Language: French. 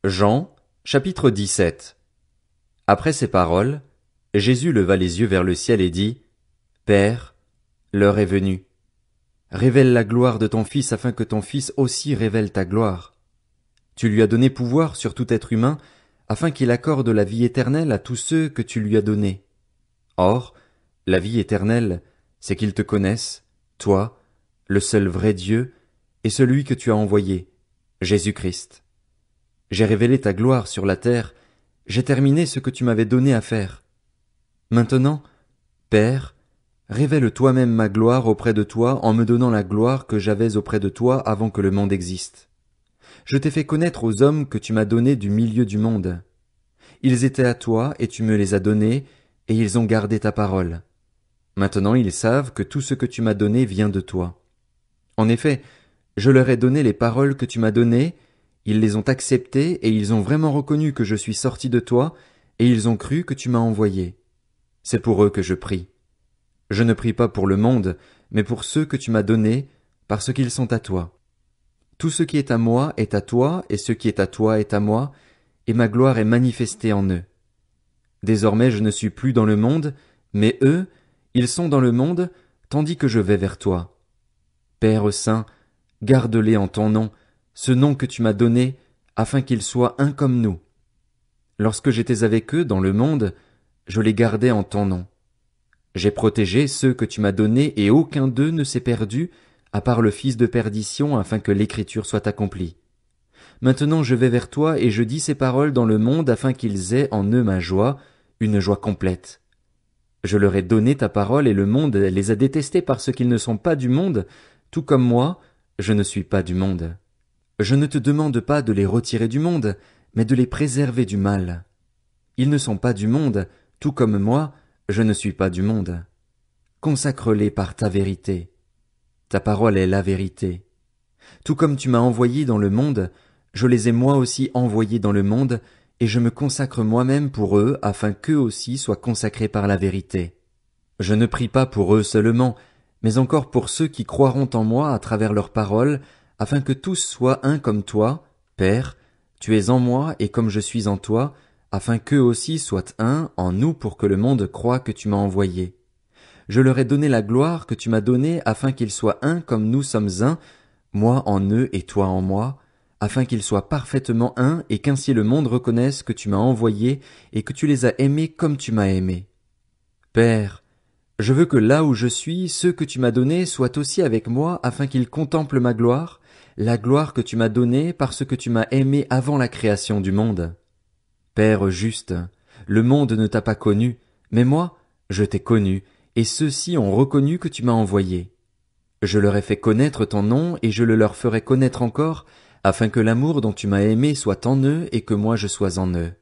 Jean, chapitre 17. Après ces paroles, Jésus leva les yeux vers le ciel et dit, Père, l'heure est venue. Révèle la gloire de ton Fils afin que ton Fils aussi révèle ta gloire. Tu lui as donné pouvoir sur tout être humain, afin qu'il accorde la vie éternelle à tous ceux que tu lui as donnés. Or, la vie éternelle, c'est qu'ils te connaissent, toi, le seul vrai Dieu, et celui que tu as envoyé, Jésus-Christ. J'ai révélé ta gloire sur la terre, j'ai terminé ce que tu m'avais donné à faire. Maintenant, Père, révèle toi-même ma gloire auprès de toi en me donnant la gloire que j'avais auprès de toi avant que le monde existe. Je t'ai fait connaître aux hommes que tu m'as donnés du milieu du monde. Ils étaient à toi et tu me les as donnés, et ils ont gardé ta parole. Maintenant ils savent que tout ce que tu m'as donné vient de toi. En effet, je leur ai donné les paroles que tu m'as données, ils les ont acceptées et ils ont vraiment reconnu que je suis sorti de toi, et ils ont cru que tu m'as envoyé. C'est pour eux que je prie. Je ne prie pas pour le monde, mais pour ceux que tu m'as donnés, parce qu'ils sont à toi. Tout ce qui est à moi est à toi, et ce qui est à toi est à moi, et ma gloire est manifestée en eux. Désormais je ne suis plus dans le monde, mais eux, ils sont dans le monde, tandis que je vais vers toi. Père saint, garde-les en ton nom, ce nom que tu m'as donné, afin qu'ils soient un comme nous. Lorsque j'étais avec eux dans le monde, je les gardais en ton nom. J'ai protégé ceux que tu m'as donnés, et aucun d'eux ne s'est perdu, à part le fils de perdition, afin que l'écriture soit accomplie. Maintenant je vais vers toi, et je dis ces paroles dans le monde, afin qu'ils aient en eux ma joie, une joie complète. Je leur ai donné ta parole, et le monde les a détestés parce qu'ils ne sont pas du monde, tout comme moi, je ne suis pas du monde. Je ne te demande pas de les retirer du monde, mais de les préserver du mal. Ils ne sont pas du monde, tout comme moi, je ne suis pas du monde. Consacre-les par ta vérité. Ta parole est la vérité. Tout comme tu m'as envoyé dans le monde, je les ai moi aussi envoyés dans le monde, et je me consacre moi-même pour eux, afin qu'eux aussi soient consacrés par la vérité. Je ne prie pas pour eux seulement, mais encore pour ceux qui croiront en moi à travers leurs paroles, afin que tous soient un comme toi, Père, tu es en moi et comme je suis en toi, afin qu'eux aussi soient un en nous pour que le monde croie que tu m'as envoyé. Je leur ai donné la gloire que tu m'as donnée afin qu'ils soient un comme nous sommes un, moi en eux et toi en moi, afin qu'ils soient parfaitement un et qu'ainsi le monde reconnaisse que tu m'as envoyé et que tu les as aimés comme tu m'as aimé. Père, je veux que là où je suis, ceux que tu m'as donnés soient aussi avec moi afin qu'ils contemplent ma gloire, la gloire que tu m'as donnée parce que tu m'as aimé avant la création du monde. Père juste, le monde ne t'a pas connu, mais moi, je t'ai connu, et ceux-ci ont reconnu que tu m'as envoyé. Je leur ai fait connaître ton nom, et je le leur ferai connaître encore, afin que l'amour dont tu m'as aimé soit en eux et que moi je sois en eux.